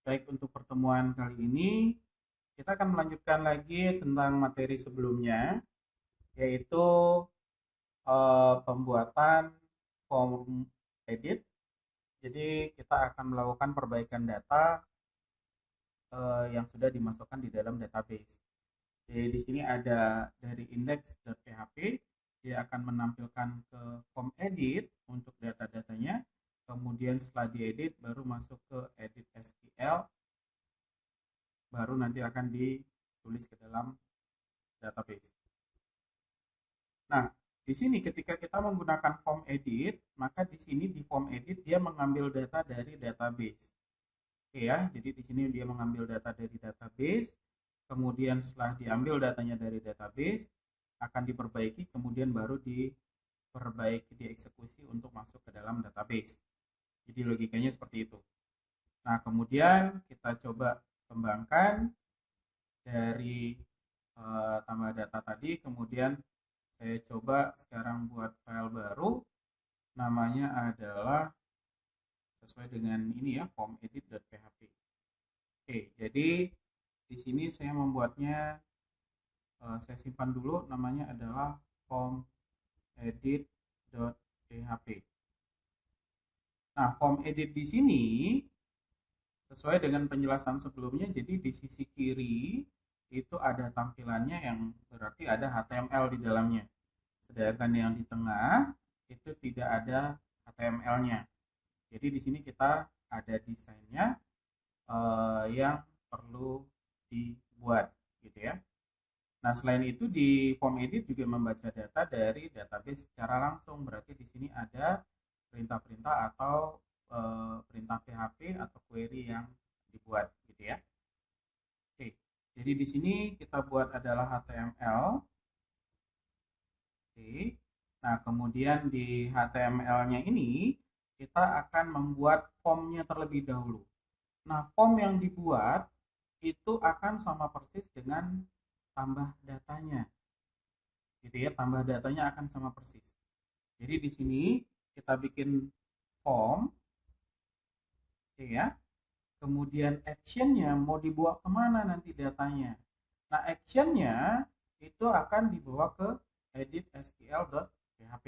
Baik, untuk pertemuan kali ini kita akan melanjutkan lagi tentang materi sebelumnya, yaitu pembuatan form edit. Jadi kita akan melakukan perbaikan data yang sudah dimasukkan di dalam database. Jadi di sini ada dari index.php, dia akan menampilkan ke form edit untuk data-datanya. Kemudian setelah diedit baru masuk ke edit SQL, baru nanti akan ditulis ke dalam database. Nah, di sini ketika kita menggunakan form edit, maka di sini di form edit dia mengambil data dari database. Oke ya, jadi di sini dia mengambil data dari database, kemudian setelah diambil datanya dari database, akan diperbaiki, kemudian baru diperbaiki, dieksekusi untuk masuk ke dalam database. Jadi logikanya seperti itu. Nah, kemudian kita coba kembangkan dari tambah data tadi, kemudian saya coba sekarang buat file baru, namanya adalah sesuai dengan ini ya, form edit.php. Oke, jadi di sini saya membuatnya, saya simpan dulu, namanya adalah form edit.php. Nah, form edit di sini sesuai dengan penjelasan sebelumnya, jadi di sisi kiri itu ada tampilannya yang berarti ada HTML di dalamnya. Sedangkan yang di tengah itu tidak ada HTML-nya. Jadi di sini kita ada desainnya yang perlu dibuat gitu ya. Nah, selain itu di form edit juga membaca data dari database secara langsung. Berarti di sini ada perintah-perintah atau perintah PHP atau query yang dibuat gitu ya. Oke. Jadi di sini kita buat adalah HTML. Oke. Nah, kemudian di HTML-nya ini kita akan membuat formnya terlebih dahulu. Nah, form yang dibuat itu akan sama persis dengan tambah datanya. Gitu ya, tambah datanya akan sama persis. Jadi di sini kita bikin form, ya. Kemudian actionnya mau dibawa kemana nanti datanya. Nah, actionnya itu akan dibawa ke edit SQL.php.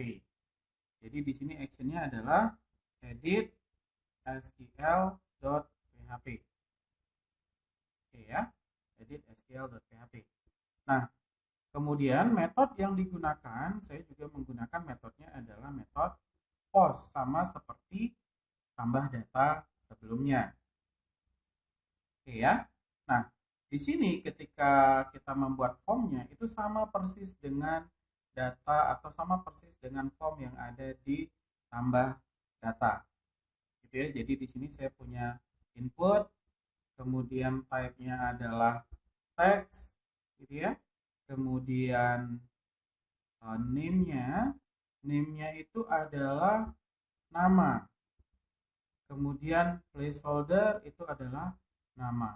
Jadi di sini actionnya adalah edit SQL.php. Oke ya, edit SQL.php. Nah, kemudian metode yang digunakan, saya juga menggunakan metodenya adalah metode post, sama seperti tambah data sebelumnya. Oke ya. Nah, di sini ketika kita membuat formnya itu sama persis dengan data atau sama persis dengan form yang ada di tambah data. Gitu ya. Jadi di sini saya punya input, kemudian type-nya adalah text, gitu ya. Kemudian name-nya itu adalah nama. Kemudian placeholder itu adalah nama.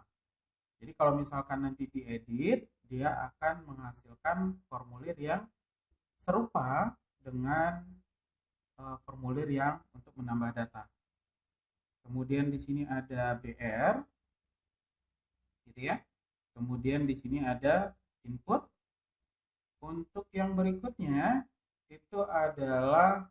Jadi kalau misalkan nanti diedit, dia akan menghasilkan formulir yang serupa dengan formulir yang untuk menambah data. Kemudian di sini ada BR, gitu ya. Kemudian di sini ada input. Untuk yang berikutnya itu adalah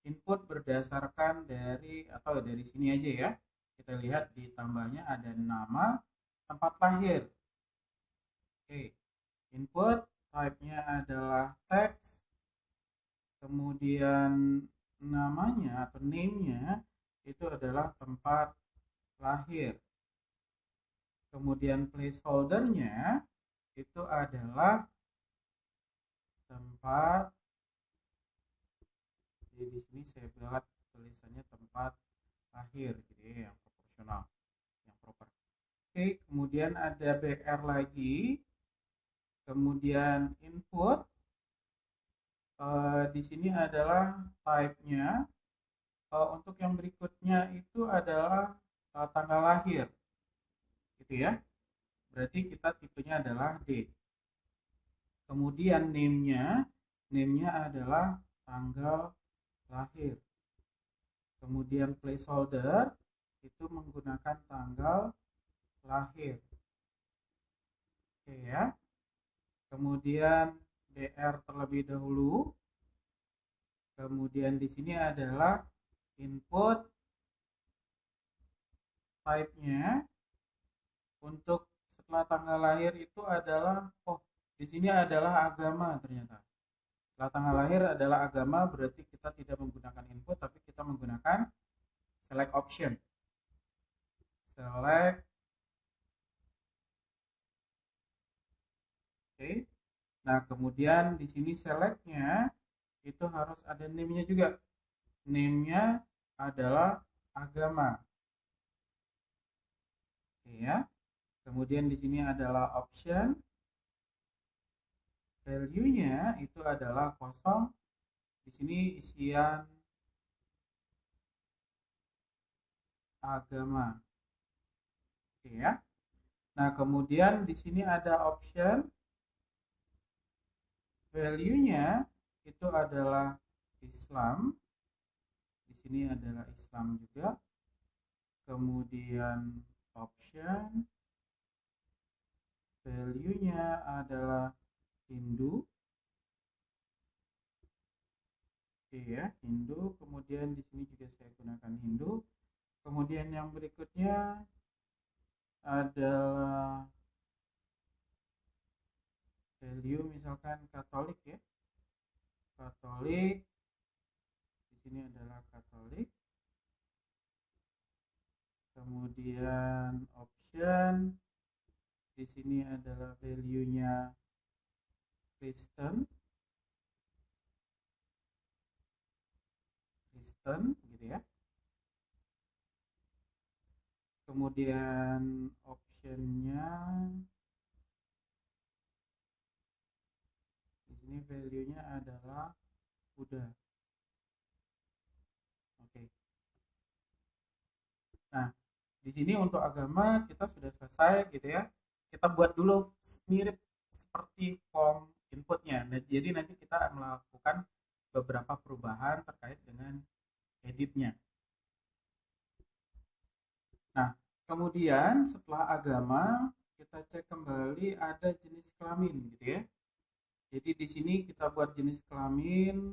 input berdasarkan dari, atau dari sini aja ya. Kita lihat di tambahnya ada nama, tempat lahir. Oke, input type-nya adalah text, kemudian namanya atau name-nya itu adalah tempat lahir. Kemudian placeholder-nya itu adalah tempat, jadi di sini saya buat tulisannya tempat lahir, jadi yang proporsional, yang proper. Oke, kemudian ada BR lagi, kemudian input, di sini adalah type-nya. Untuk yang berikutnya itu adalah tanggal lahir, gitu ya. Berarti kita tipenya adalah D. Kemudian name-nya adalah tanggal lahir. Kemudian placeholder itu menggunakan tanggal lahir. Oke ya. Kemudian BR terlebih dahulu. Kemudian di sini adalah input type-nya. Untuk setelah tanggal lahir itu adalah di sini adalah agama ternyata. Setelah tanggal lahir adalah agama, berarti kita tidak menggunakan input tapi kita menggunakan select option. Select. Oke. Nah, kemudian di sini select-nya itu harus ada name-nya juga. Name-nya adalah agama. Oke ya. Kemudian di sini adalah option. Value-nya itu adalah kosong. Di sini isian agama. Oke ya. Nah, kemudian di sini ada option. Value-nya itu adalah Islam. Di sini adalah Islam juga. Kemudian option. Value-nya adalah Hindu. Oke ya, Hindu. Kemudian di sini juga saya gunakan Hindu. Kemudian yang berikutnya adalah value misalkan Katolik ya. Katolik. Di sini adalah Katolik. Kemudian option. Di sini adalah value-nya Kristen. Kristen gitu ya. Kemudian optionnya di sini value-nya adalah Buddha. Oke. Nah, di sini untuk agama kita sudah selesai gitu ya. Kita buat dulu mirip seperti form inputnya. Nah, jadi nanti kita melakukan beberapa perubahan terkait dengan editnya. Nah, kemudian setelah agama kita cek kembali ada jenis kelamin gitu ya. Jadi di sini kita buat jenis kelamin,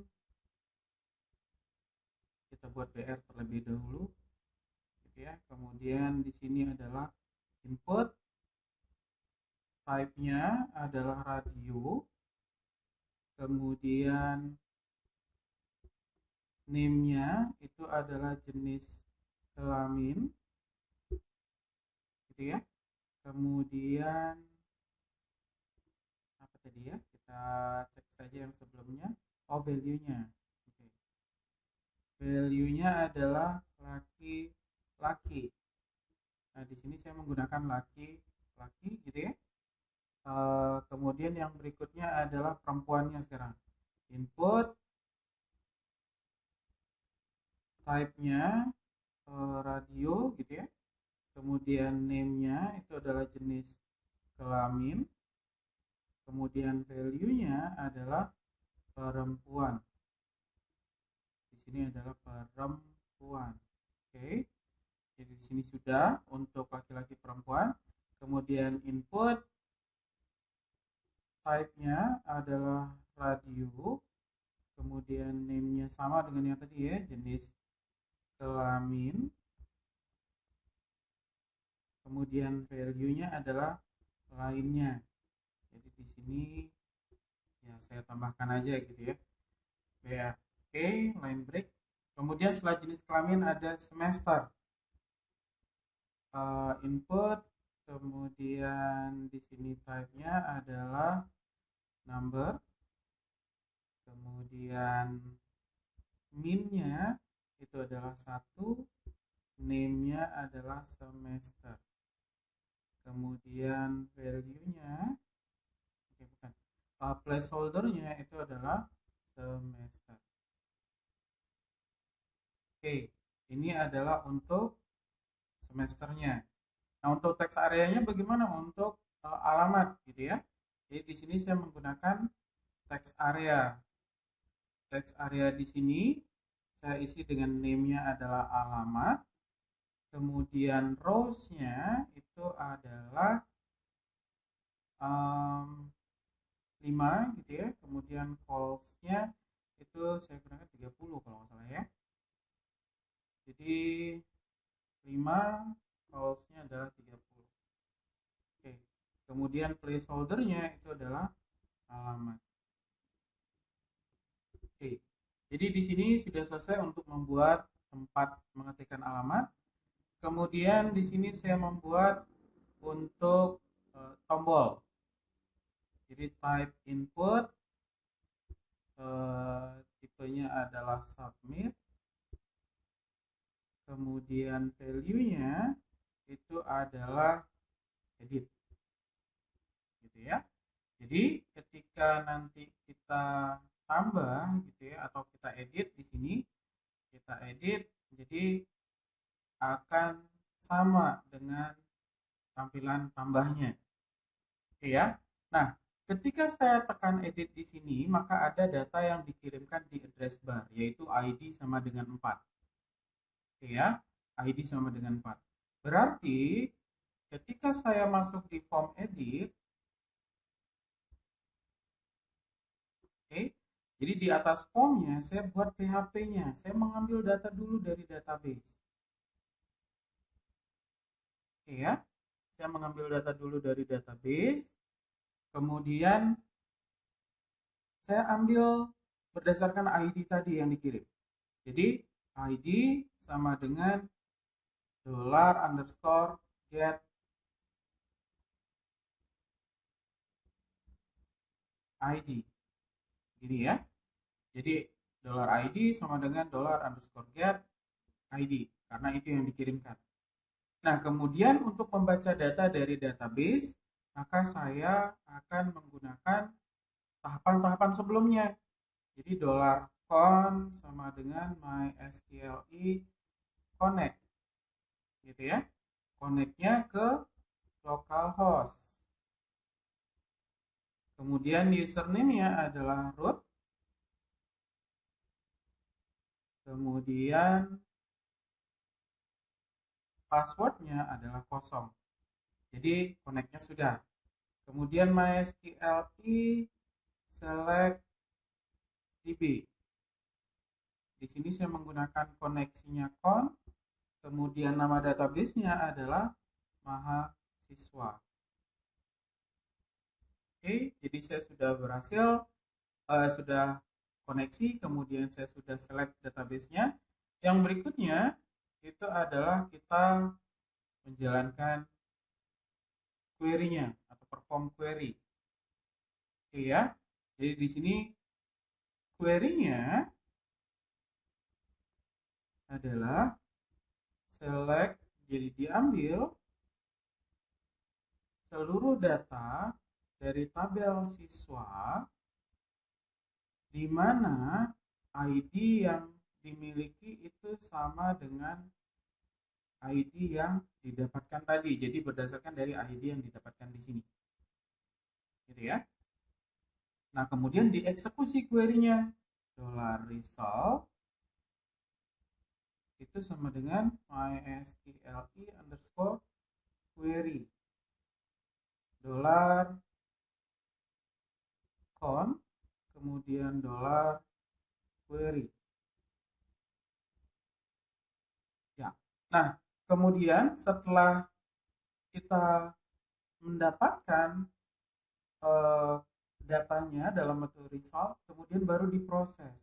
kita buat BR terlebih dahulu gitu ya. Kemudian di sini adalah input, type-nya adalah radio. Kemudian name-nya itu adalah jenis kelamin gitu ya. Kemudian apa tadi ya, kita cek saja yang sebelumnya. Value-nya. Okay. Value-nya adalah laki-laki. Nah, di sini saya menggunakan laki-laki gitu ya. Kemudian yang berikutnya adalah perempuannya sekarang. Input, type-nya radio gitu ya. Kemudian name-nya itu adalah jenis kelamin. Kemudian value-nya adalah perempuan. Di sini adalah perempuan. Oke. Jadi di sini sudah untuk laki-laki perempuan. Kemudian input, type-nya adalah radio. Kemudian name-nya sama dengan yang tadi ya, jenis kelamin. Kemudian value-nya adalah lainnya. Jadi di sini ya saya tambahkan aja gitu ya. BR. Oke, line break. Kemudian setelah jenis kelamin ada semester. Input, kemudian di sini type-nya adalah number. Kemudian min-nya itu adalah 1, name-nya adalah semester. Kemudian value-nya bukan, placeholder-nya itu adalah semester. Oke, ini adalah untuk semesternya. Nah, untuk teks areanya bagaimana untuk alamat gitu ya. Jadi di sini saya menggunakan teks area. Teks area di sini saya isi dengan name-nya adalah alamat. kemudian rows-nya itu adalah 5 gitu ya, kemudian calls-nya itu saya gunakan 30 kalau nggak salah ya. Jadi 5, calls-nya adalah 30. Oke. Kemudian placeholder-nya itu adalah alamat. Oke. Jadi di sini sudah selesai untuk membuat tempat mengetikkan alamat. Kemudian di sini saya membuat untuk tombol. Jadi type input, tipenya adalah submit. Kemudian value-nya itu adalah edit. Gitu ya. Jadi ketika nanti kita tambah gitu ya atau kita edit di sini, kita edit jadi akan sama dengan tampilan tambahnya. Oke ya. Nah, ketika saya tekan edit di sini, maka ada data yang dikirimkan di address bar, yaitu ID sama dengan 4. Oke ya, ID sama dengan 4. Berarti ketika saya masuk di form edit, oke, jadi di atas formnya saya buat PHP-nya. Saya mengambil data dulu dari database. Oke ya, saya mengambil data dulu dari database. Kemudian saya ambil berdasarkan ID tadi yang dikirim. Jadi ID sama dengan $_get ID. Gini ya. Jadi $ID sama dengan $_get ID karena itu yang dikirimkan. Nah, kemudian untuk membaca data dari database, maka saya akan menggunakan tahapan-tahapan sebelumnya. Jadi $con sama dengan mysqli connect. Gitu ya. Connect-nya ke localhost. Kemudian username-nya adalah root. Kemudian password-nya adalah kosong. Jadi connect-nya sudah. Kemudian mysqli select db. Di sini saya menggunakan koneksinya con. Kemudian nama database-nya adalah mahasiswa. Oke, jadi saya sudah berhasil, sudah koneksi, kemudian saya sudah select database-nya. Yang berikutnya itu adalah kita menjalankan query-nya atau perform query. Oke ya. Jadi di sini query-nya adalah select, jadi diambil seluruh data dari tabel siswa di mana ID yang dimiliki itu sama dengan ID yang didapatkan tadi. Jadi berdasarkan dari ID yang didapatkan di sini. Gitu ya. Nah, kemudian dieksekusi query-nya. $result itu sama dengan mysqli_query $con kemudian $query. Ya. Nah, kemudian setelah kita mendapatkan datanya dalam bentuk result, kemudian baru diproses.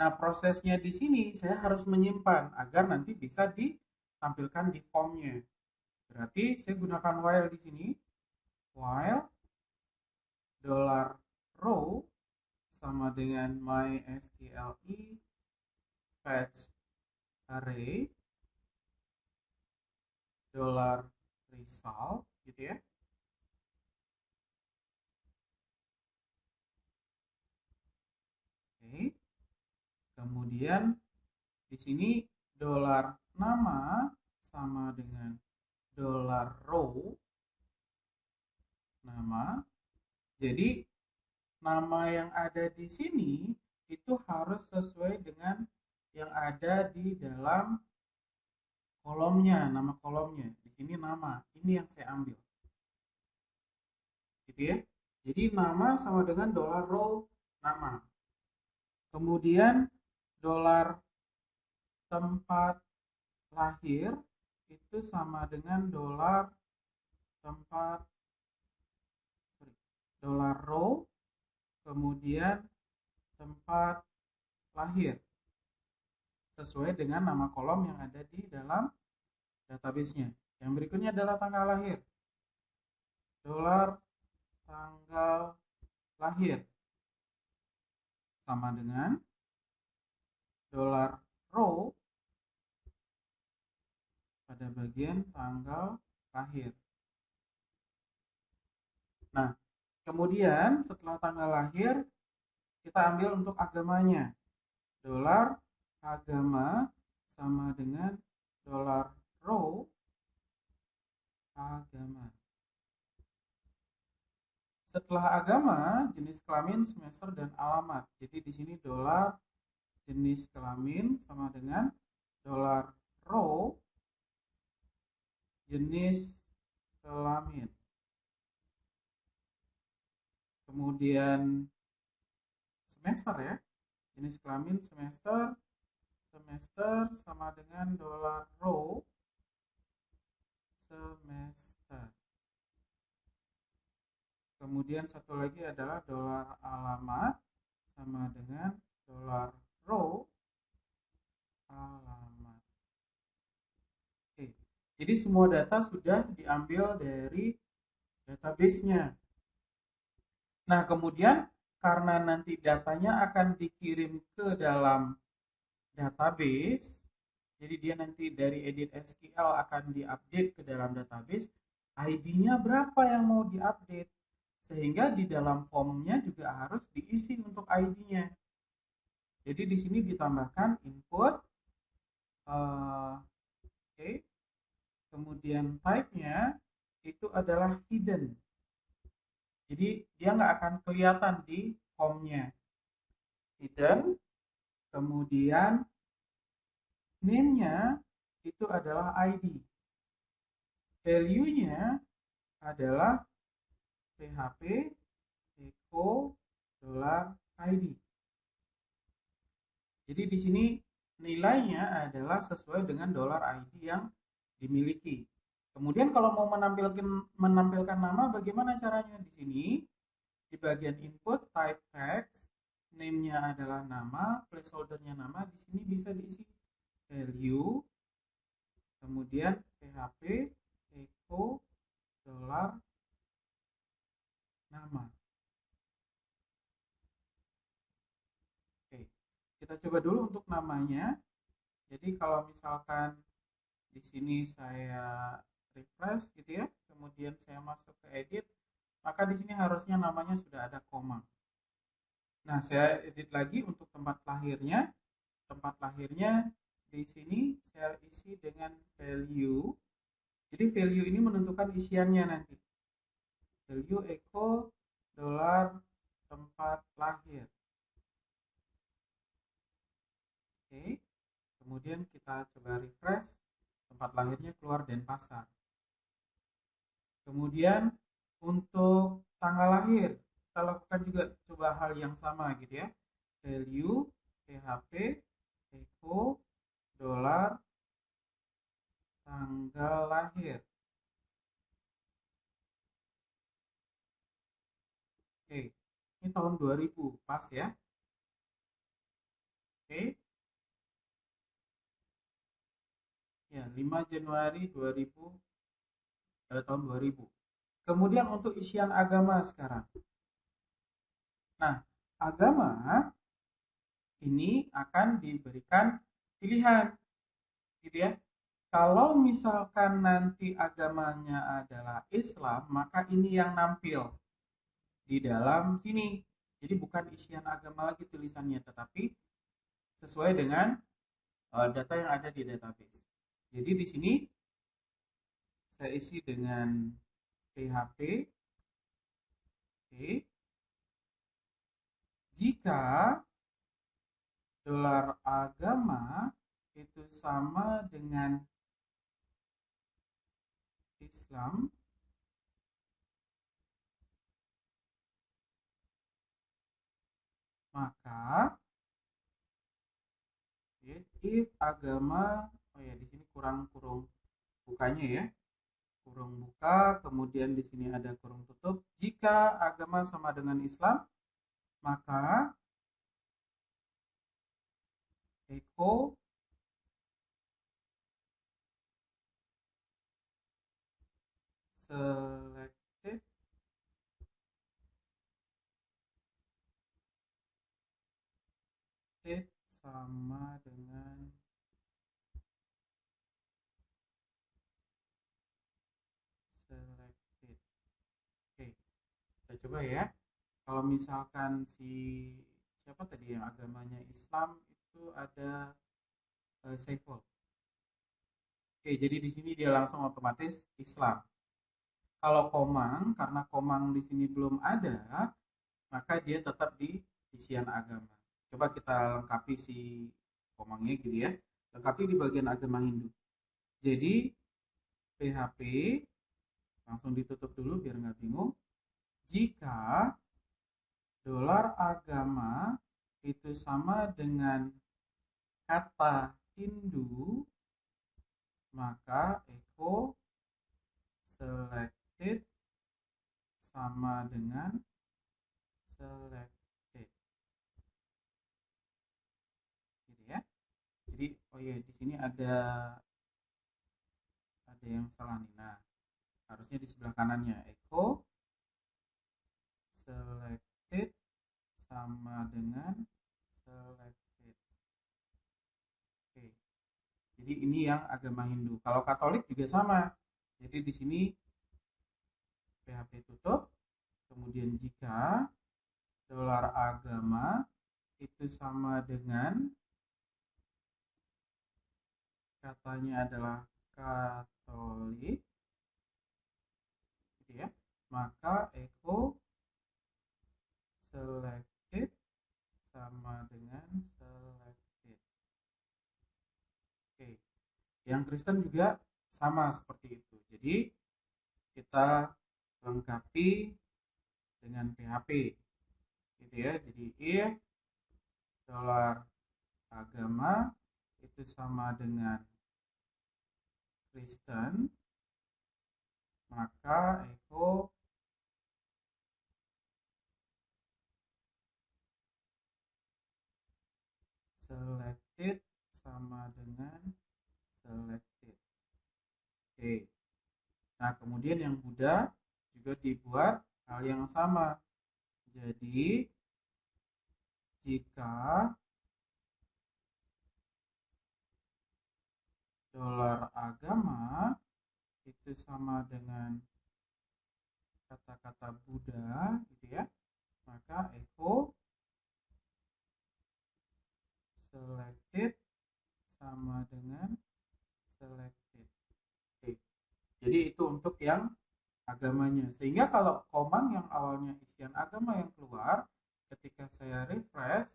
Nah, prosesnya di sini saya harus menyimpan agar nanti bisa ditampilkan di formnya. Berarti saya gunakan while di sini. While $row sama dengan mysqli fetch array $result gitu ya. Oke. Kemudian di sini $nama sama dengan $row nama. Jadi nama yang ada di sini itu harus sesuai dengan yang ada di dalam kolomnya, nama kolomnya. Di sini nama, ini yang saya ambil. Gitu ya. Jadi nama sama dengan $row nama. Kemudian dolar tempat lahir itu sama dengan tempat dolar row, kemudian tempat lahir sesuai dengan nama kolom yang ada di dalam database-nya. Yang berikutnya adalah tanggal lahir. Dolar tanggal lahir sama dengan dolar row pada bagian tanggal lahir. Nah, kemudian setelah tanggal lahir kita ambil untuk agamanya. Dolar agama sama dengan dolar row agama. Setelah agama, jenis kelamin, semester, dan alamat. Jadi di sini dolar jenis kelamin sama dengan dolar row jenis kelamin. Kemudian semester ya, jenis kelamin semester sama dengan dolar row semester. Kemudian satu lagi adalah dolar alamat sama dengan dolar row alamat. Oke, jadi semua data sudah diambil dari database-nya. Nah, kemudian karena nanti datanya akan dikirim ke dalam database, jadi dia nanti dari edit SQL akan diupdate ke dalam database, ID-nya berapa yang mau diupdate, sehingga di dalam formnya juga harus diisi untuk ID-nya. Jadi di sini ditambahkan input, okay. Kemudian type-nya itu adalah hidden. Jadi dia nggak akan kelihatan di formnya. Hidden. Kemudian name-nya itu adalah ID. Value-nya adalah PHP echo $ID. Jadi di sini nilainya adalah sesuai dengan $ID yang dimiliki. Kemudian kalau mau menampilkan nama, bagaimana caranya? Di sini di bagian input type text, name-nya adalah nama, placeholder-nya nama. Di sini bisa diisi value, kemudian PHP echo $nama. Oke, kita coba dulu untuk namanya. Jadi kalau misalkan di sini saya refresh gitu ya, kemudian saya masuk ke edit, maka di sini harusnya namanya sudah ada koma. Nah, saya edit lagi untuk tempat lahirnya. Tempat lahirnya di sini saya isi dengan value. Jadi value ini menentukan isiannya nanti. Value echo $tempat lahir. Oke. Kemudian kita coba refresh. Tempat lahirnya keluar Denpasar. Kemudian untuk tanggal lahir, kita lakukan juga coba hal yang sama gitu ya. Value PHP echo $tanggal lahir. Oke, ini tahun 2000, pas ya. Oke. Ya, 5 Januari 2000, tahun 2000. Kemudian untuk isian agama sekarang. Nah, agama ini akan diberikan pilihan gitu ya. Kalau misalkan nanti agamanya adalah Islam, maka ini yang nampil di dalam sini. Jadi bukan isian agama lagi tulisannya, tetapi sesuai dengan data yang ada di database. Jadi di sini saya isi dengan PHP. Oke. Jika dolar agama itu sama dengan Islam, maka if agama, oh ya di sini kurang bukanya ya, kurung buka, kemudian di sini ada kurung tutup. Jika agama sama dengan Islam, maka echo selected sama dengan selected. Oke, kita coba ya. Kalau misalkan siapa tadi yang agamanya Islam itu ada Saiful. Oke, jadi di sini dia langsung otomatis Islam. Kalau Komang, karena Komang di sini belum ada, maka dia tetap di isian agama. Coba kita lengkapi si Komangnya gitu ya. Lengkapi di bagian agama Hindu. Jadi PHP langsung ditutup dulu biar nggak bingung. Jika dolar agama itu sama dengan kata Hindu, maka echo selected sama dengan selected. Gitu ya. Jadi oh ya di sini ada yang salah nih. Nah, harusnya di sebelah kanannya echo selected sama dengan selected. Oke. Jadi ini yang agama Hindu. Kalau Katolik juga sama. Jadi di sini PHP tutup. Kemudian jika dolar agama itu sama dengan katanya adalah Katolik, gitu ya, maka echo selected sama dengan selected. Oke, yang Kristen juga sama seperti itu. Jadi kita lengkapi dengan PHP, gitu ya. Jadi if dolar agama itu sama dengan Kristen, maka echo selected sama dengan selected. Oke. Nah, kemudian yang Buddha juga dibuat hal yang sama. Jadi, jika dolar agama itu sama dengan kata-kata Buddha, gitu ya, maka echo selected sama dengan selected. Oke. Jadi itu untuk yang agamanya. Sehingga kalau Komang yang awalnya isian agama yang keluar, ketika saya refresh,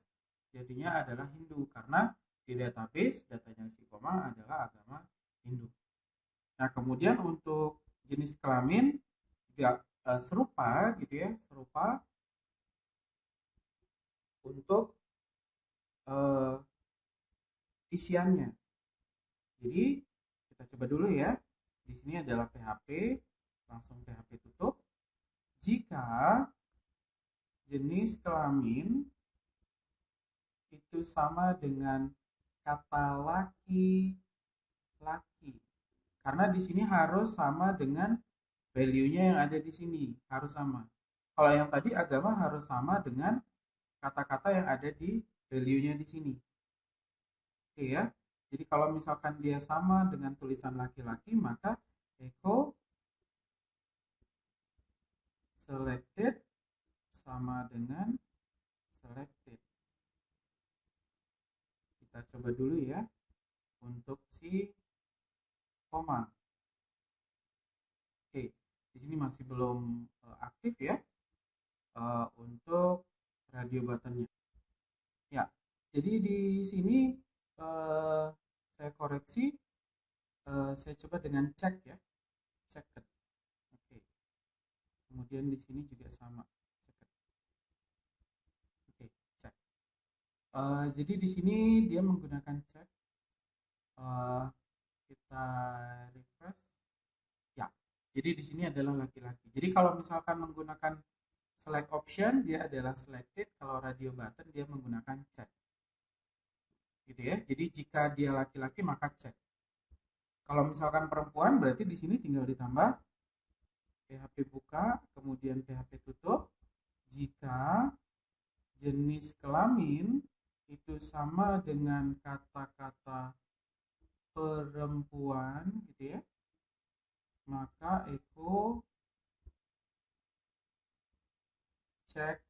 jadinya adalah Hindu. Karena di database datanya si Komang adalah agama Hindu. Nah, kemudian untuk jenis kelamin juga serupa gitu ya, serupa untuk isiannya. Jadi kita coba dulu ya. Di sini adalah PHP, langsung PHP tutup. Jika jenis kelamin itu sama dengan kata laki-laki. Karena di sini harus sama dengan value-nya yang ada di sini, harus sama. Kalau yang tadi agama harus sama dengan kata-kata yang ada di value-nya di sini. Oke ya. Jadi kalau misalkan dia sama dengan tulisan laki-laki, maka echo selected sama dengan selected. Kita coba dulu ya untuk si Komang. Oke, di sini masih belum aktif ya untuk radio buttonnya. Ya, jadi di sini saya koreksi, saya coba dengan cek ya, checked. Oke. Kemudian di sini juga sama, checked. Oke, check. Jadi di sini dia menggunakan check. Kita refresh. Ya. Jadi di sini adalah laki-laki. Jadi kalau misalkan menggunakan select option, dia adalah selected. Kalau radio button, dia menggunakan check. Gitu ya. Jadi jika dia laki-laki maka check. Kalau misalkan perempuan berarti di sini tinggal ditambah PHP buka, kemudian PHP tutup. Jika jenis kelamin itu sama dengan kata-kata perempuan gitu ya, maka echo cek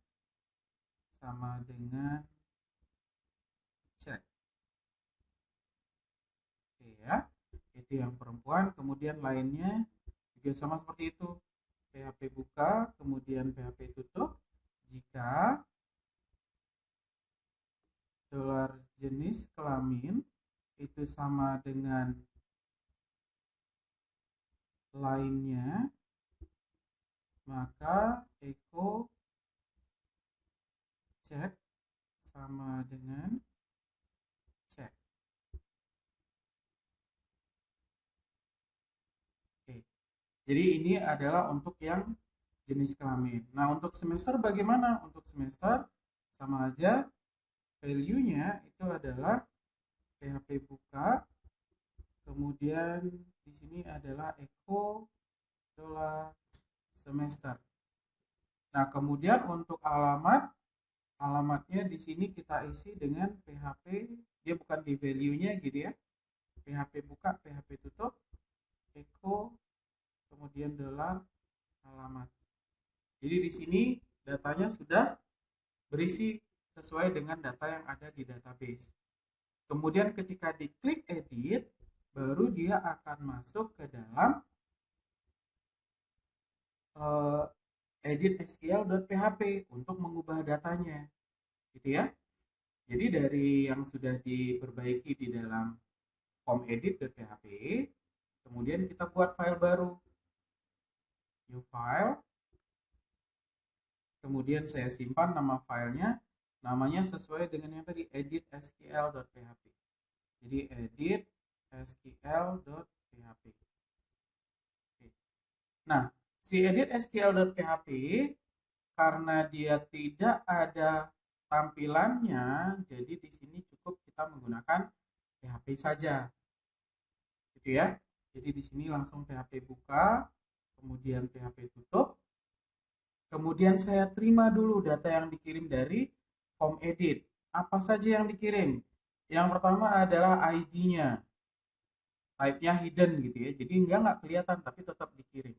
sama dengan cek. Oke ya, itu yang perempuan. Kemudian lainnya juga sama seperti itu, PHP buka kemudian PHP tutup. Jika dolar jenis kelamin itu sama dengan lainnya, maka echo cek sama dengan cek. Oke. Jadi ini adalah untuk yang jenis kelamin. Nah, untuk semester bagaimana? Untuk semester sama aja, value-nya itu adalah PHP buka, kemudian di sini adalah echo dolar semester. Nah, kemudian untuk alamatnya di sini kita isi dengan PHP, dia bukan di value-nya gitu ya. PHP buka, PHP tutup, echo, kemudian dolar alamat. Jadi di sini datanya sudah berisi sesuai dengan data yang ada di database. Kemudian ketika diklik edit, baru dia akan masuk ke dalam edit SQL.php untuk mengubah datanya, gitu ya. Jadi dari yang sudah diperbaiki di dalam form edit.php, kemudian kita buat file baru, new file, kemudian saya simpan nama filenya, namanya sesuai dengan yang tadi, edit SQL.php. Jadi edit SQL.php. Nah, si edit SQL.php karena dia tidak ada tampilannya, jadi di sini cukup kita menggunakan PHP saja, gitu ya. Jadi di sini langsung PHP buka, kemudian PHP tutup, kemudian saya terima dulu data yang dikirim dari form edit. Apa saja yang dikirim? Yang pertama adalah ID-nya, type-nya hidden gitu ya, jadi nggak kelihatan tapi tetap dikirim.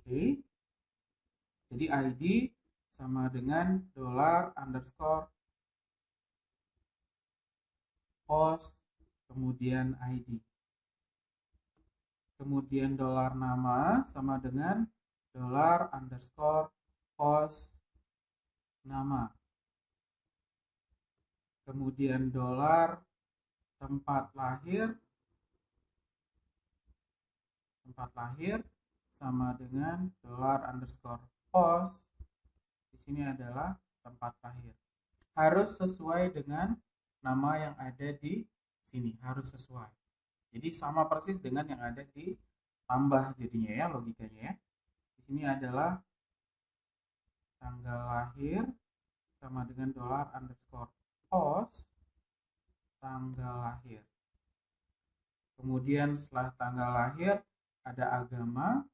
Oke. Jadi ID sama dengan dolar underscore post kemudian ID. Kemudian dolar nama sama dengan dolar underscore post nama. Kemudian dolar tempat lahir sama dengan dolar underscore post. Di sini adalah tempat lahir. Harus sesuai dengan nama yang ada di sini, harus sesuai. Jadi sama persis dengan yang ada di tambah jadinya ya, logikanya ya. Di sini adalah tanggal lahir sama dengan dolar underscore post tanggal lahir. Kemudian setelah tanggal lahir ada agama,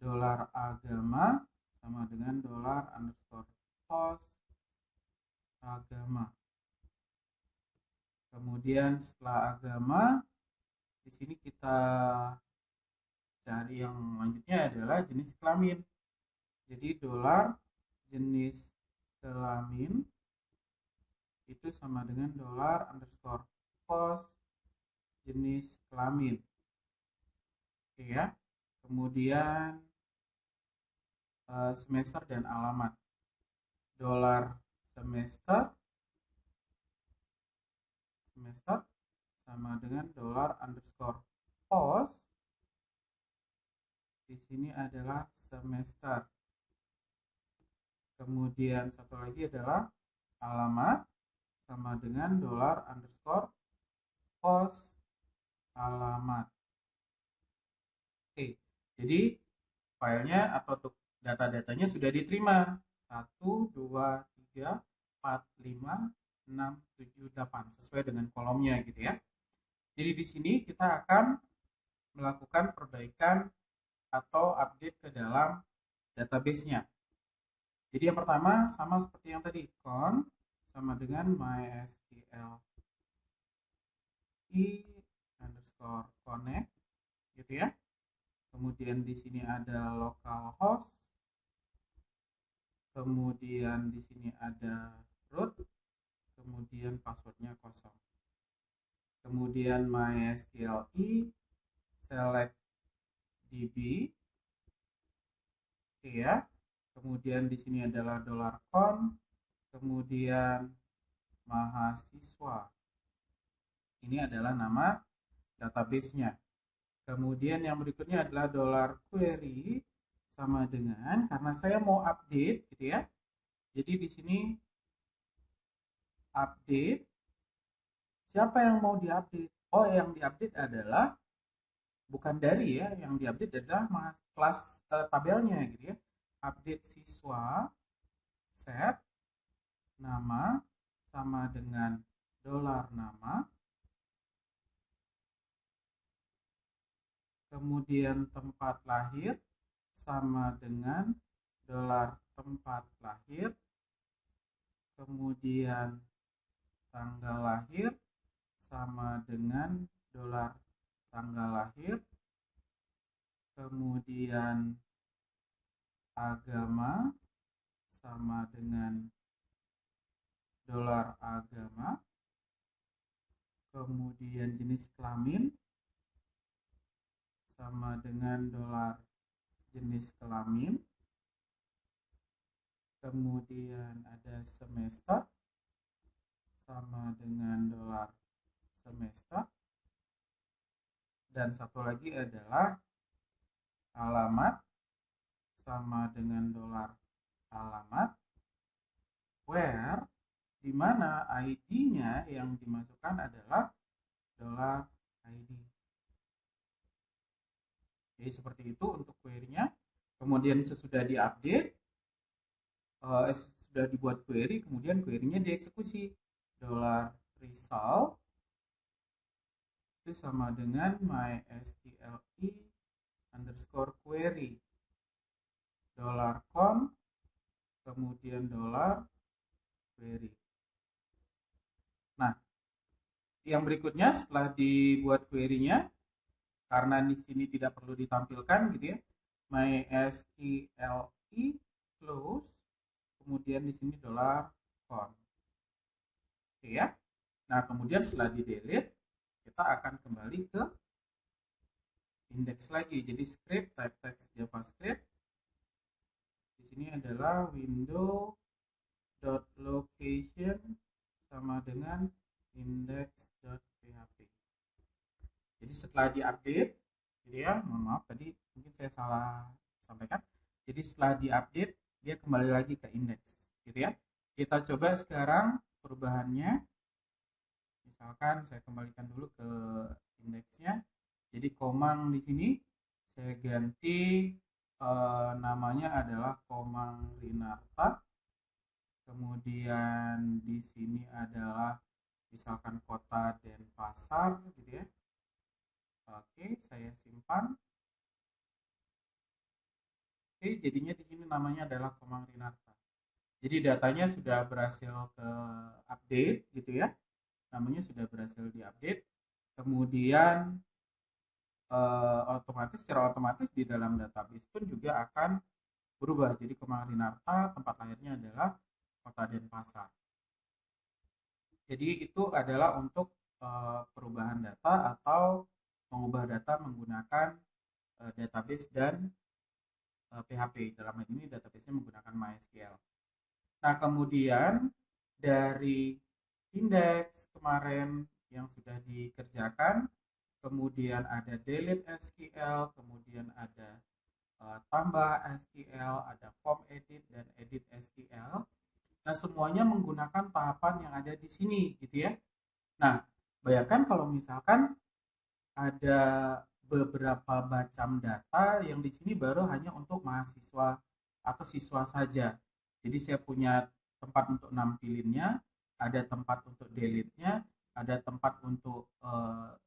dolar agama sama dengan dolar underscore post agama. Kemudian setelah agama, di sini kita cari yang lanjutnya adalah jenis kelamin. Jadi dolar jenis kelamin itu sama dengan dolar underscore post jenis kelamin. Oke ya. Kemudian semester dan alamat. Dolar semester sama dengan dolar underscore post di sini adalah semester. Kemudian satu lagi adalah alamat sama dengan $_post alamat. Oke, jadi filenya atau data-datanya sudah diterima. 1, 2, 3, 4, 5, 6, 7, 8 sesuai dengan kolomnya gitu ya. Jadi di sini kita akan melakukan perbaikan atau update ke dalam database-nya. Jadi yang pertama sama seperti yang tadi, con sama dengan mysql i_connect gitu ya. Kemudian di sini ada localhost. Kemudian di sini ada root. Kemudian passwordnya kosong. Kemudian mysql i select db. Oke ya. Kemudian di sini adalah $con. Kemudian mahasiswa. Ini adalah nama database-nya. Kemudian yang berikutnya adalah $query sama dengan, karena saya mau update gitu ya. Jadi di sini update, siapa yang mau diupdate? Oh, yang diupdate adalah bukan dari ya, yang diupdate adalah kelas tabelnya gitu ya. Update siswa set nama sama dengan $nama. Kemudian tempat lahir sama dengan $tempat lahir. Kemudian tanggal lahir sama dengan $tanggal lahir. Kemudian agama sama dengan $agama. Kemudian jenis kelamin sama dengan $jenis kelamin. Kemudian ada semester sama dengan $semester. Dan satu lagi adalah alamat sama dengan $alamat, where di mana ID-nya yang dimasukkan adalah $ID. Jadi seperti itu untuk query-nya. Kemudian sesudah diupdate, sudah dibuat query, kemudian query-nya dieksekusi. $result itu sama dengan mysqli_query. $con kemudian $query. Nah, yang berikutnya setelah dibuat query-nya, karena di sini tidak perlu ditampilkan gitu ya, mysqli close, kemudian di sini $con. Oke ya. Nah, kemudian setelah di delete, kita akan kembali ke index lagi. Jadi script type text JavaScript. Di sini adalah window.location sama dengan index.php. Jadi setelah diupdate, gitu ya, mohon maaf tadi mungkin saya salah sampaikan. Jadi setelah diupdate, dia kembali lagi ke index, gitu ya. Kita coba sekarang perubahannya. Misalkan saya kembalikan dulu ke indeksnya. Jadi Komang di sini saya ganti namanya adalah Komang Rinarta. Kemudian di sini adalah misalkan kota Denpasar gitu ya. Oke, saya simpan. Oke, jadinya di sini namanya adalah Komang Rinarta. Jadi datanya sudah berhasil ke update gitu ya. Namanya sudah berhasil diupdate. Kemudian secara otomatis di dalam database pun juga akan berubah. Jadi Komang Rinarta tempat lahirnya adalah kota Denpasar. Jadi itu adalah untuk perubahan data atau mengubah data menggunakan database dan PHP. Dalam hal ini database-nya menggunakan MySQL. Nah, kemudian dari indeks kemarin yang sudah dikerjakan, kemudian ada delete SQL, kemudian ada tambah SQL, ada form edit dan edit SQL. Nah, semuanya menggunakan tahapan yang ada di sini gitu ya. Nah, bayangkan kalau misalkan ada beberapa macam data yang di sini baru hanya untuk mahasiswa atau siswa saja. Jadi saya punya tempat untuk nampilinnya, ada tempat untuk delete-nya, ada tempat untuk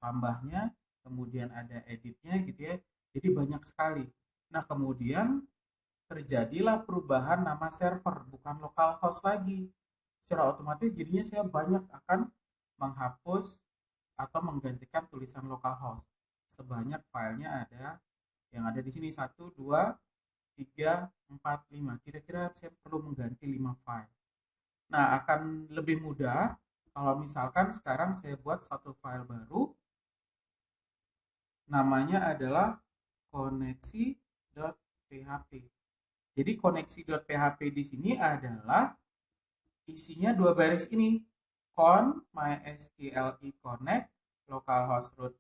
tambahnya, kemudian ada editnya gitu ya. Jadi banyak sekali. Nah, kemudian terjadilah perubahan nama server, bukan localhost lagi. Secara otomatis jadinya saya banyak akan menghapus atau menggantikan tulisan localhost. Sebanyak filenya ada yang ada di sini 1, 2, 3, 4, 5. Kira-kira saya perlu mengganti 5 file. Nah, akan lebih mudah kalau misalkan sekarang saya buat satu file baru, namanya adalah koneksi.php. Jadi koneksi.php di sini adalah isinya dua baris ini, con mysqli connect localhost root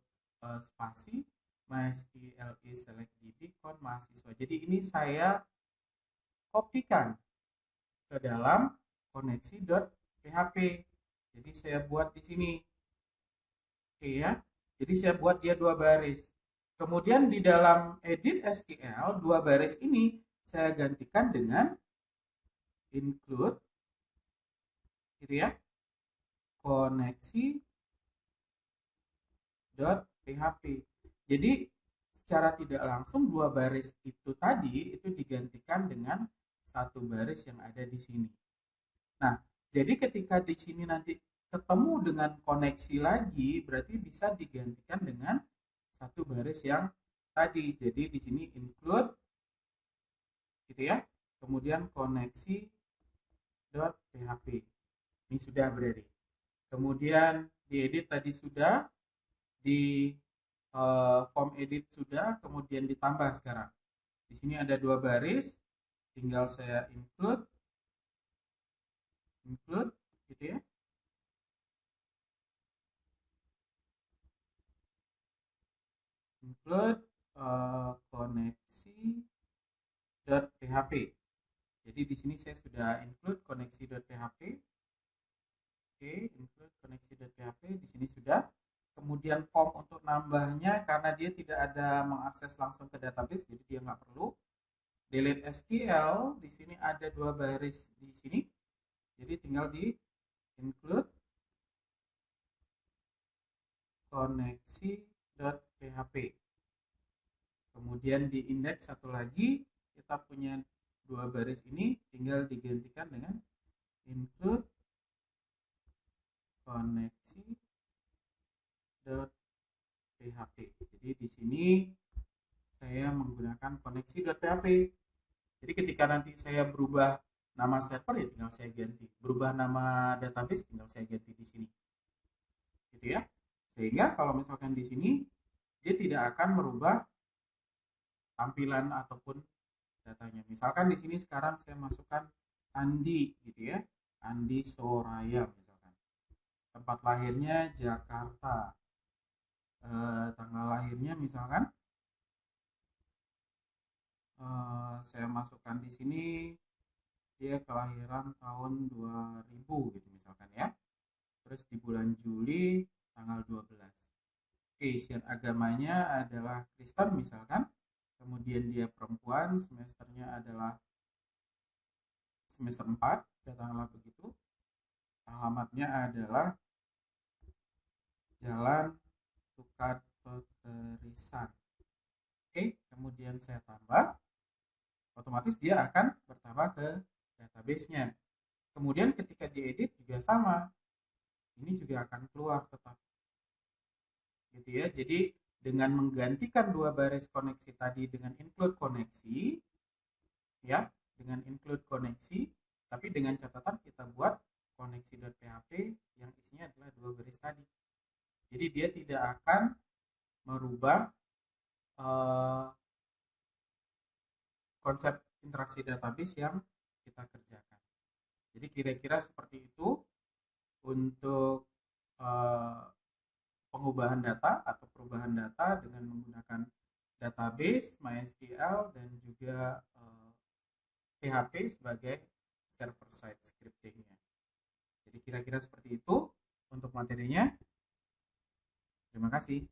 spasi mysqli select db con mahasiswa. Jadi ini saya kopikan ke dalam koneksi.php. Jadi saya buat di sini. Oke ya. Jadi saya buat dia dua baris. Kemudian di dalam edit SQL, dua baris ini saya gantikan dengan include gitu ya. Koneksi.php. Jadi secara tidak langsung dua baris itu tadi itu digantikan dengan satu baris yang ada di sini. Nah, jadi ketika di sini nanti ketemu dengan koneksi lagi, berarti bisa digantikan dengan satu baris yang tadi. Jadi di sini include gitu ya. Kemudian koneksi.php. Ini sudah berarti. Kemudian diedit tadi sudah, di form edit sudah, kemudian ditambah sekarang. Di sini ada dua baris, tinggal saya include gitu ya. Include koneksi.php. Jadi di sini saya sudah include koneksi.php. Oke, include koneksi.php di sini sudah. Kemudian form untuk nambahnya karena dia tidak ada mengakses langsung ke database, jadi dia nggak perlu. Delete SQL di sini ada dua baris di sini, jadi tinggal di include koneksi.php. Kemudian di index satu lagi kita punya dua baris ini, tinggal digantikan dengan include koneksi.php. Jadi di sini saya menggunakan koneksi.php. Jadi ketika nanti saya berubah nama server ya tinggal saya ganti, berubah nama database tinggal saya ganti di sini, gitu ya. Sehingga kalau misalkan di sini dia tidak akan merubah tampilan ataupun datanya. Misalkan di sini sekarang saya masukkan Andi, gitu ya, Andi Soraya misalkan. Tempat lahirnya Jakarta. Tanggal lahirnya misalkan saya masukkan di sini dia kelahiran tahun 2000 gitu misalkan ya. Terus di bulan Juli tanggal 12. Oke, isian agamanya adalah Kristen misalkan. Kemudian dia perempuan, semesternya adalah semester 4, katakanlah begitu. Alamatnya adalah Jalan Tukat Peterisan. Oke, kemudian saya tambah, otomatis dia akan bertambah ke database-nya. Kemudian ketika diedit juga sama, ini juga akan keluar tetap. Gitu ya. Jadi dengan menggantikan dua baris koneksi tadi dengan include koneksi, ya, dengan include koneksi, tapi dengan catatan kita buat koneksi.php yang isinya adalah dua baris tadi. Jadi dia tidak akan merubah konsep interaksi database yang kita kerjakan. Jadi kira-kira seperti itu untuk pengubahan data atau perubahan data dengan menggunakan database, MySQL, dan juga PHP sebagai server side scriptingnya. Jadi kira-kira seperti itu untuk materinya. Terima kasih.